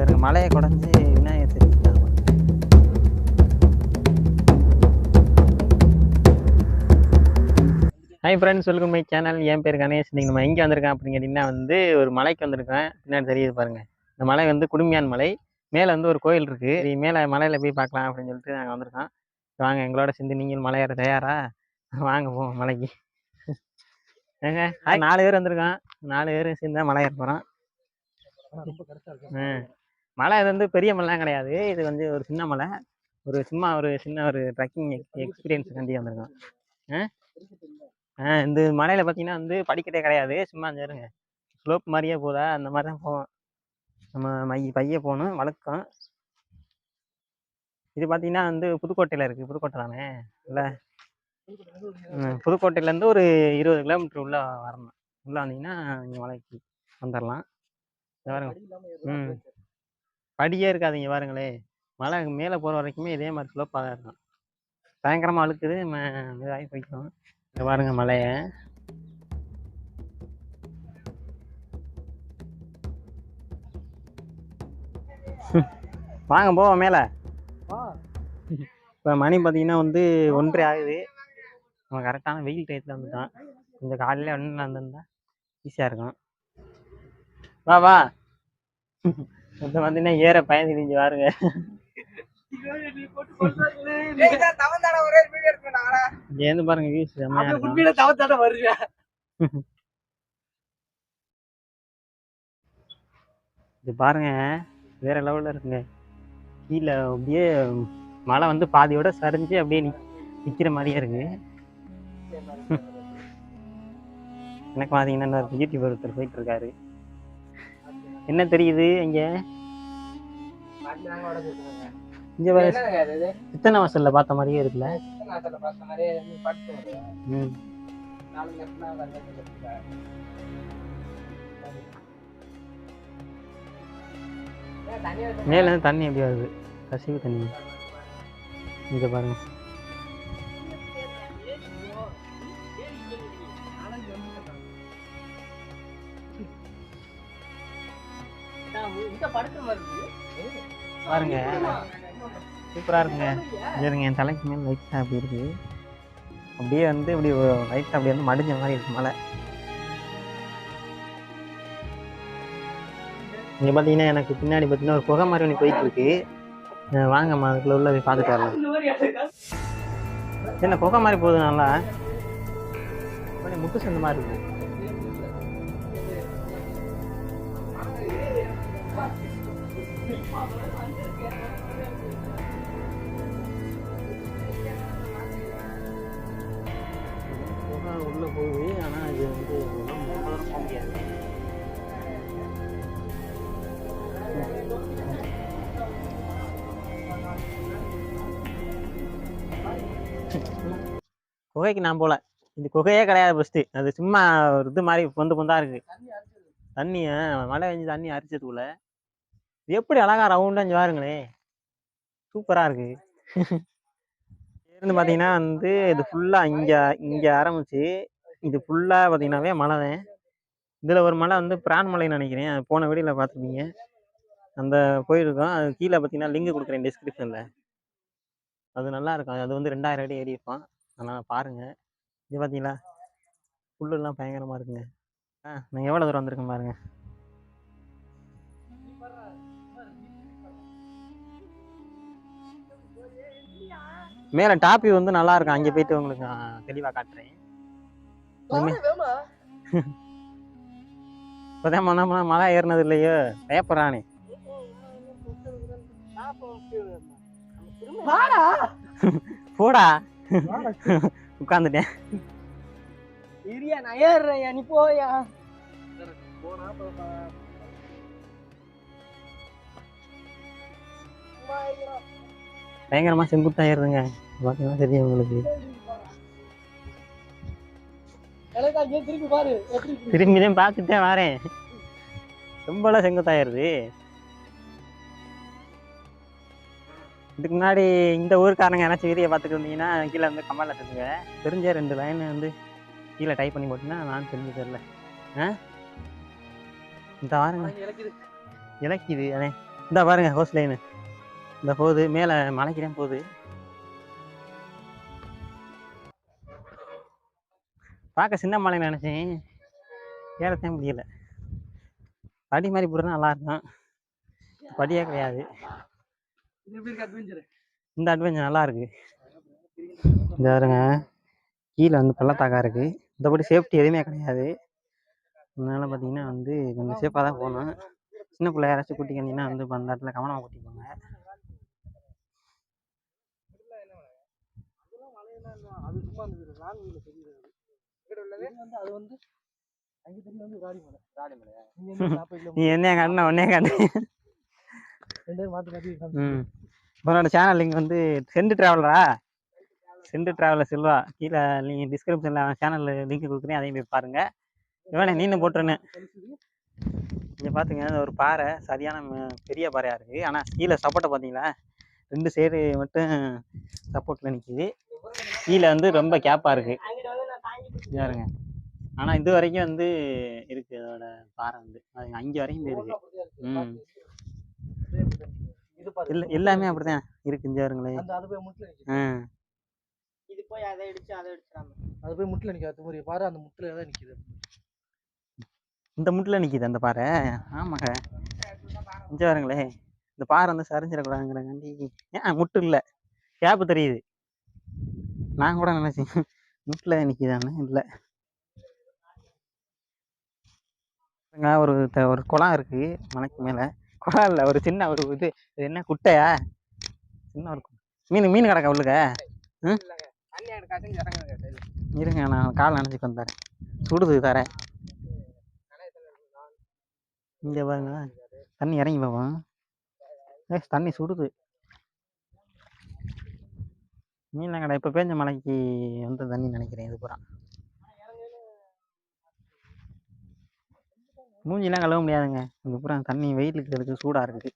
பாருங்க மலையை குடஞ்சி விநாயகர் தெரிவிக்கலாம். Hi friends, welcome my channel. என் பேர் கணேஷ். நீங்கள் நம்ம எங்கே வந்திருக்கேன் அப்படின்னு கேட்டிங்கன்னா ஒரு மலைக்கு வந்திருக்கேன். பின்னாடி தெரியுது பாருங்கள். இந்த மலை குடுமியான் மலை. மேலே ஒரு கோயில் இருக்குது. மேலே மலையில் போய் பார்க்கலாம் அப்படின்னு சொல்லிட்டு நாங்கள் வந்திருக்கோம். வாங்க எங்களோட சேர்ந்து நீங்கள் மலை ஏற தயாரா? வாங்க போவோம் மலைக்கு. ஏங்க 4 பேர் வந்திருக்கோம். 4 பேர் சேர்ந்து தான் மலை ஏற போகிறோம். மலை பெரிய மலைலாம் கிடையாது. இது ஒரு சின்ன மலை. சும்மா ஒரு சின்ன ட்ரெக்கிங் எக்ஸ்பீரியன்ஸ் கண்டி வந்திருக்கோம். இந்த மலையில பார்த்தீங்கன்னா படிக்கட்டே கிடையாது. சும்மா இருங்க, ஸ்லோப் மாதிரியே போதா, அந்த மாதிரி தான் போவோம். நம்ம பைய போகணும் வழக்கம். இது பார்த்தீங்கன்னா புதுக்கோட்டையில் இருக்குது. புதுக்கோட்டை தானே இல்லை? புதுக்கோட்டையிலேருந்து ஒரு 20 கிலோமீட்டர் உள்ள வரணும். உள்ளே வந்தீங்கன்னா இங்கே மலைக்கு வந்துடலாம். பாருங்க, படியே இருக்காதுங்க. பாருங்களே, மலை மேலே போகிற வரைக்குமே இதே மாதிரி ஸ்லோப்பாக தான் இருக்கும். பயங்கரமாக அழுக்குது. இதாகி போய்க்கும். இங்கே பாருங்க மலையை. வாங்க போவோம் மேலே. இப்போ மணி பார்த்தீங்கன்னா 1:30 ஆகுது. நம்ம கரெக்டான வெயில் டயத்தில் வந்துட்டான். கொஞ்சம் காலையில் ஒன்றில் வந்துருந்தா ஈஸியாக இருக்கும். வா வா. இப்போ பார்த்தீங்கன்னா ஏற பயன் தெரிஞ்சு பாருங்க. இங்கேருந்து பாருங்க வியூஸ் செம்மையா இருக்கும். இது பாருங்க, வேற லெவலில் இருக்குங்க. கீழே அப்படியே மழை பாதியோட சரிஞ்சு அப்படியே நிற்கிற மாதிரியே இருக்கு. எனக்கு பார்த்தீங்கன்னா யூடியூபர் ஒருத்தர் போயிட்டு இருக்காரு. என்ன தெரியுது இங்க? சித்தனை வாசல்ல பார்த்த மாதிரியே இருக்குல்ல? மேல தண்ணி எப்படி வருது? கசிவு தண்ணி. இங்க பாருங்க. பாருங்க சூப்பரா இருக்குங்க. என் தலைக்கு மேல லைட்டா அப்படி இருக்கு. அப்படியே இப்படி லைட்டா அப்படி மடிஞ்ச மாதிரி இருக்கு மலை. இங்க பாத்தீங்கன்னா எனக்கு பின்னாடி பாத்தீங்கன்னா ஒரு புகை மாதிரி ஒன்று போயிட்டு இருக்கு. வாங்கம்மா, அதுக்குள்ள உள்ள போய் பார்த்துட்டு வரலாம். என்ன புகை மாதிரி போகுது? நல்லா முட்டு சந்த மாதிரி இருக்கு. உள்ள போகுது. ஆனா இது போக முடியாது. குகைக்கு நான் போல. இந்த குகையே கிடையாது. ஃபர்ஸ்ட் அது சும்மா ஒரு இது மாதிரி பொந்தா இருக்கு. தண்ணி மழை பெஞ்சு தண்ணி அரிச்சதுக்குள்ள எப்படி அழகா ரவுண்டா பாருங்களே, சூப்பரா இருக்கு. இருந்து பாத்தீங்கன்னா இது ஃபுல்லா இங்க ஆரம்பிச்சு இது ஃபுல்லா பாத்தீங்கன்னாவே மலை தான். இதுல ஒரு மலை பிரான் மலைன்னு நினைக்கிறேன். போன வீடியோல பாத்துருப்பீங்க. அந்த போயிருக்கோம். அது கீழே பாத்தீங்கன்னா லிங்க் கொடுக்குறேன் டிஸ்கிரிப்ஷன்ல. அது நல்லா இருக்கும். அது 2000 அடி ஏறி இருப்பான். அதனால பாருங்க. இது பாத்தீங்களா, புல்லு எல்லாம் பயங்கரமா இருக்குங்க. நான் எவ்வளவு தூரம் வந்திருக்கேன் பாருங்க. மேல டாப்பி நல்லா இருக்கும். அங்கே போயிட்டு உங்களுக்கு தெளிவா காட்டுறேன். இப்பதான் மழை ஏறினது இல்லையோ, பயப்படுறானே. போடா, உட்காந்துட்டேன். நான் ஏறுறேன், நீ போயா. பயங்கரமா செங்குத்தா ஏறுதுங்க. பாத்தீங்கன்னா தெரியும் உங்களுக்கு. திரும்பிதான் பார்த்துட்டே வரேன். ரொம்பலாம் செங்குத்தா ஏறுது. இதுக்கு முன்னாடி இந்த ஊருக்காரங்க யாராச்சும் வீடியோ பார்த்துட்டு இருந்தீங்கன்னா கீழே கமெண்ட்ல சொல்லுங்க. தெரிஞ்ச 2 லைன் கீழே டைப் பண்ணி போட்டீங்கன்னா நான் தெரிஞ்சு தெரியல. இந்த வாருங்க இலக்கிது. அதே இந்த பாருங்க ஹோஸ் லைனு இந்த போகுது மேலே மலைக்கு தான் போகுது. பார்க்க சின்ன மலை நினச்சேன், ஏறத்தான் முடியல. படி மாதிரி போடுறது நல்லா இருக்கும், படியே கிடையாது. இந்த அட்வென்ச்சர் நல்லா இருக்கு. இந்த பாருங்க கீழே வந்து பள்ளத்தாக்கா இருக்கு, இந்தபடி சேஃப்டி எதுவுமே கிடையாது. அதனால பார்த்தீங்கன்னா வந்து கொஞ்சம் சேஃபாக தான் போகணும். சின்ன பிள்ளை யாராச்சும் கூட்டிட்டு வந்தீங்கன்னா வந்து அந்த இடத்துல கவனமாக கூட்டிக்கோங்க. நீ என்ன கண்ண ஒன்னே கண்ணு. உன்னோட சேனல் லிங்க் வந்து செண்டு டிராவலரா, செண்டு டிராவலர் செல்வா, கீழே நீங்கள் டிஸ்கிரிப்ஷனில் சேனல் லிங்க் கொடுக்குறேன், அதையும் போய் பாருங்க. இவனே நீனு போட்டுருன்னு இங்கே பார்த்துங்க, ஒரு பாறை சரியான பெரிய பாறையாக இருக்குது. ஆனால் கீழே சப்போர்ட்டை பார்த்தீங்களா, 2 சைடு மட்டும் சப்போர்ட்டில் நிற்கிது. கீழே வந்து ரொம்ப கேப்பாக இருக்குது பாருங்க. ஆனால் இது வரைக்கும் வந்து இருக்குது அதோட பாறை வந்து அங்கே வரைக்கும் இருக்குது. இல்லை எல்லாமே அப்படிதான் இருக்கு. இங்கே வருங்களேன், இது போய் அதை இடிச்சு அதை இடிச்சிடாம அது போய் முட்டில் நிற்காது. ஒரு பாறை அந்த முட்டில் தான் நிற்கிது, இந்த முட்டில் நிற்கிது அந்த பாறை. ஆமாங்க, இங்கே வருங்களே, இந்த பாறை வந்து சரிஞ்சிடக்கூடாதுங்கிறங்காண்டி முட்டு இல்லை, கேப்பு தெரியுது. நான் கூட நினச்சேன் முட்டில் நிற்கிதான்னு. இல்லை, ஒரு ஒரு குளம் இருக்கு மலைக்கு மேலே. குளம் இல்லை, ஒரு சின்ன ஒரு இது என்ன குட்டையா, சின்ன ஒரு மீன் கிடக்கா உள்ளுக்க. இருங்க நான் கால் நினச்சிட்டு வந்தேன், சுடுது தரேன். இங்கே பாருங்க தண்ணி இறங்கி போவோம், தண்ணி சுடுது. மீன்லாம் கடை இப்போ பேஞ்ச மலைக்கு வந்து தண்ணி நினைக்கிறேன். இது பூரா மூஞ்சிலாம் கழுவ முடியாதுங்க, இது பூரா தண்ணி வெயிலுக்கு இருக்குது, சூடாக இருக்குது.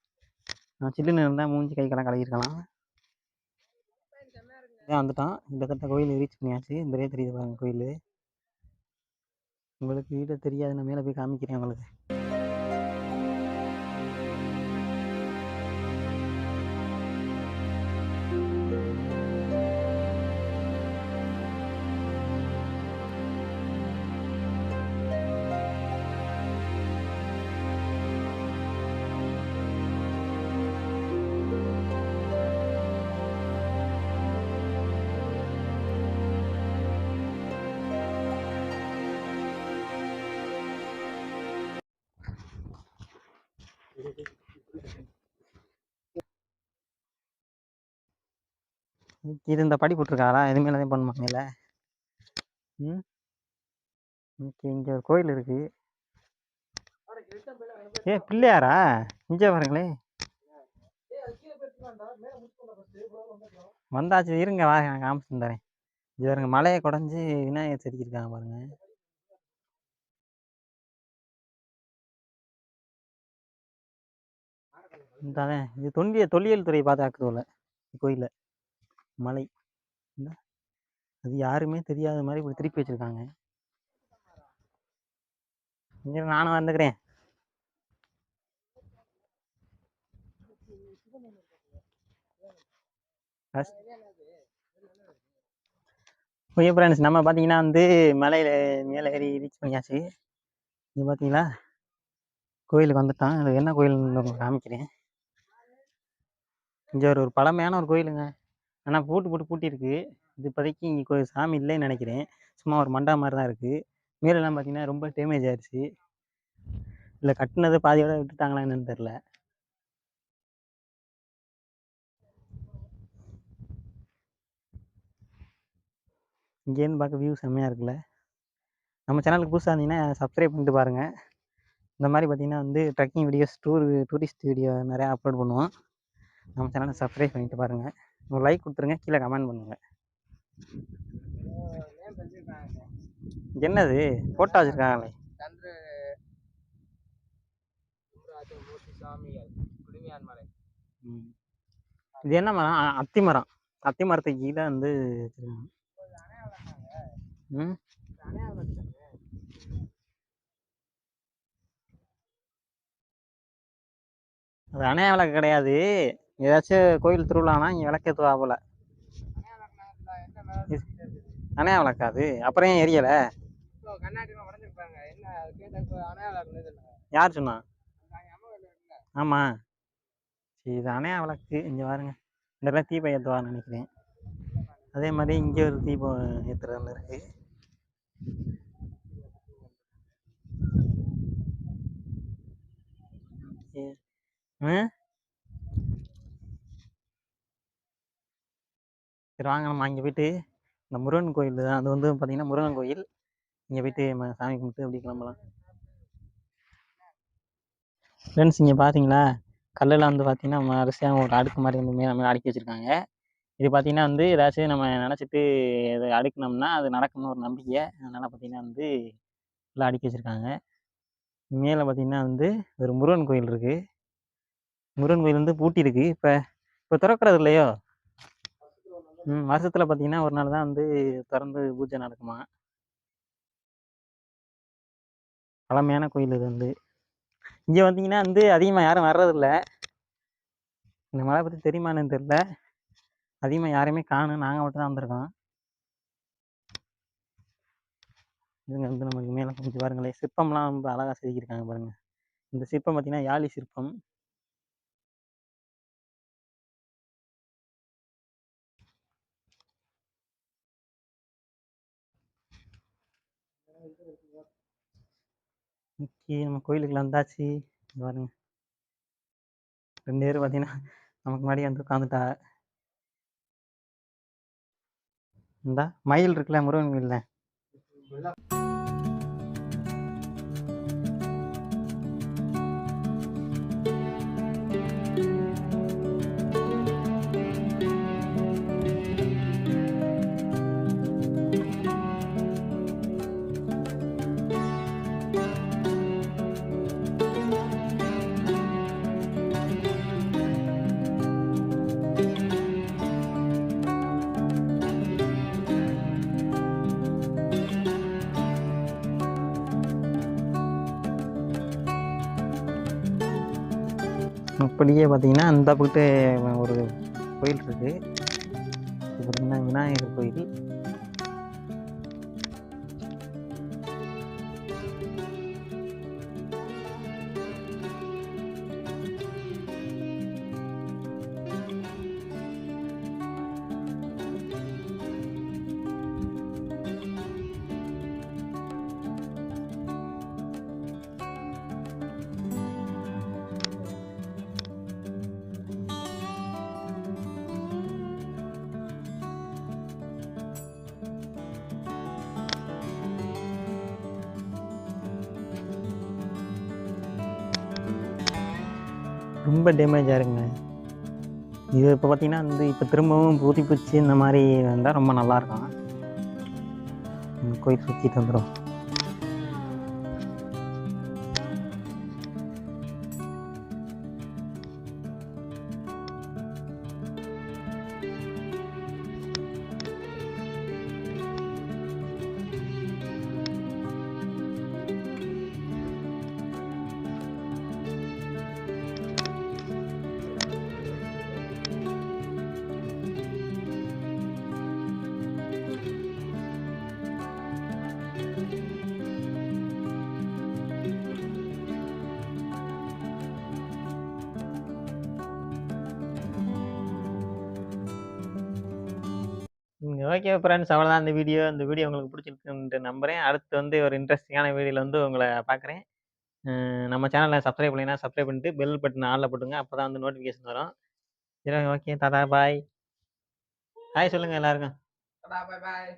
நான் சில்லுன்னு இருந்தால் மூஞ்சி கைக்கெல்லாம் கழுவிருக்கலாம். இதான் வந்துட்டோம், கிட்டத்தட்ட கோயில் ரீச் பண்ணியாச்சு. இந்த தெரியுது பாருங்க கோயில். உங்களுக்கு வீடு தெரியாது, நான் மேலே போய் காமிக்கிறேன் உங்களுக்கு. இது இந்த படி போட்டிருக்காரா, இது மேலே தான் பண்ணுமா மேலே. இங்கே ஒரு கோயில் இருக்கு. பிள்ளையாரா, இங்கே பாருங்களே. வந்தாச்சு, இருங்க வா நான் காமிச்சு தரேன். இது பாருங்க, மலையை குடஞ்சி விநாயகர் செதுக்கியிருக்காங்க பாருங்க. இதானே இது தொல்லியல் துறை பாதுகாக்குதுல கோயில மலை. அது யாருமே தெரியாத மாதிரி இப்படி திருப்பி வச்சிருக்காங்க. இங்க நானும் வந்துக்கிறேன். ஓகே ஃப்ரெண்ட்ஸ், நம்ம பார்த்தீங்கன்னா வந்து மலையில் மேலே ஏறி ரீச் பண்ணியாச்சு. இங்கே பார்த்தீங்களா கோயிலுக்கு வந்துட்டான். அது என்ன கோயில்னு உங்களுக்கு காமிக்கிறேன். இங்கே ஒரு பழமையான ஒரு கோயிலுங்க, ஆனால் பூட்டியிருக்கு. இது இப்போதைக்கு இங்கே கோயில் சாமி இல்லைன்னு நினைக்கிறேன், சும்மா ஒரு மண்டா மாதிரி தான் இருக்குது. மேலெல்லாம் பார்த்தீங்கன்னா ரொம்ப டேமேஜ் ஆயிடுச்சு, இல்லை கட்டினது பாதியோட விட்டுட்டாங்களா என்னன்னு தெரில. இங்கேருந்து பார்க்க வியூ செம்மையாக இருக்குல்ல. நம்ம சேனலுக்கு புதுசாக இருந்தீங்கன்னா சப்ஸ்கிரைப் பண்ணிட்டு பாருங்கள். இந்த மாதிரி பார்த்தீங்கன்னா வந்து ட்ரெக்கிங் வீடியோஸ், டூரிஸ்ட் வீடியோ நிறையா அப்லோட் பண்ணுவோம். நம்ம சேனலை சப்ஸ்கிரைப் பண்ணிட்டு பாருங்கள். ஒரு லைக் கொடுத்துருங்க, கீழே கமெண்ட் பண்ணுங்கள். என்னது ஃபோட்டோ வச்சுருக்காங்களே, இது என்ன மரம்? அத்தி மரம். அத்தி மரத்துக்கு கீழே வந்து அது அணையா விளக்கு கிடையாது. ஏதாச்சும் கோயில் திருவிழானா இங்கே விளக்கேற்றுவா போல. அணையா விளக்கா அது? அப்புறம் ஏன் எரியலை? யார் சொன்னா? ஆமாம். சரி, இது அணையா விளக்கு. இங்கே பாருங்க, இந்த இடத்துல தீபம் ஏற்றுவான்னு நினைக்கிறேன். அதே மாதிரி இங்கே ஒரு தீபம் ஏற்றுறது இருக்கு. சரி வாங்க, நம்ம அங்கே போயிட்டு இந்த முருகன் கோயில் தான். அது வந்து பார்த்தீங்கன்னா முருகன் கோயில். இங்கே போயிட்டு நம்ம சாமி கும்பிட்டு அப்படி கிளம்பலாம். ஃப்ரெண்ட்ஸ், இங்கே பார்த்தீங்களா, கல்லில் வந்து பார்த்தீங்கன்னா வரிசையாக ஒரு அடுக்கு மாதிரி வந்து மேலே அடுக்கி வச்சுருக்காங்க. இது பார்த்தீங்கன்னா வந்து ஏதாச்சும் நம்ம நினச்சிட்டு இதை அடுக்கினோம்னா அது நடக்கும்னு ஒரு நம்பிக்கை. அதனால் பார்த்தீங்கன்னா வந்து எல்லாம் அடுக்கி வச்சுருக்காங்க. மேலே பார்த்தீங்கன்னா வந்து ஒரு முருகன் கோயில் இருக்குது. முருகன் கோயில் வந்து பூட்டி இருக்கு. இப்போ திறக்கிறது இல்லையோ. வருஷத்தில் பார்த்தீங்கன்னா ஒரு நாள் தான் வந்து திறந்து பூஜை நடக்குமா. பழமையான கோயில் இது வந்து. இங்கே வந்தீங்கன்னா வந்து அதிகமாக யாரும் வர்றதில்ல. இந்த மலை பற்றி தெரியுமான்னு தெரியல. அதிகமாக யாரையுமே காணும். நாங்கள் மட்டும் தான் வந்திருக்கோம். இதுங்க வந்து நமக்கு மேலே கொஞ்சம் பாருங்களேன், சிற்பம்லாம் ரொம்ப அழகாக செதுக்கியிருக்காங்க பாருங்கள். இந்த சிற்பம் பார்த்தீங்கன்னா யாழி சிற்பம். ஓகே, நம்ம கோயிலுக்குள்ள வந்தாச்சு. பாருங்க, 2 பேர் பார்த்தீங்கன்னா நமக்கு முன்னாடி வந்து உட்காந்துட்டா. இந்த மயில் இருக்குல்ல முருகன் கோயில்ல. அப்படியே பார்த்தீங்கன்னா அந்த பக்கத்து ஒரு கோயில் இருக்குது. இது பார்த்தீங்கன்னா விநாயகர் கோயில். ரொம்ப டேமேஜாக இருக்குங்க இது. இப்போ பார்த்தீங்கன்னா வந்து இப்போ திரும்பவும் புதுப்பிச்சு இந்த மாதிரி வந்தால் ரொம்ப நல்லாயிருக்கும். கோயில் சுற்றிட்டு வந்துடும். ஓகே ஃப்ரெண்ட்ஸ், அவ்வளோதான் இந்த வீடியோ. இந்த வீடியோ உங்களுக்கு பிடிச்சிருக்குன்ட்டு நம்புகிறேன். அடுத்து வந்து ஒரு இன்ட்ரெஸ்டிங்கான வீடியோவில் வந்து உங்களை பார்க்குறேன். நம்ம சேனலை சப்ஸ்கிரைப் பண்ணலைன்னா சப்ஸ்கிரைப் பண்ணிட்டு பெல் பட்டன் ஆளில் போட்டுங்க. அப்போ தான் வந்து நோட்டிஃபிகேஷன் வரும். சரி, ஓகே, டாடா பாய். ஹாய் சொல்லுங்கள் எல்லாருக்கும். பாய் பாய்.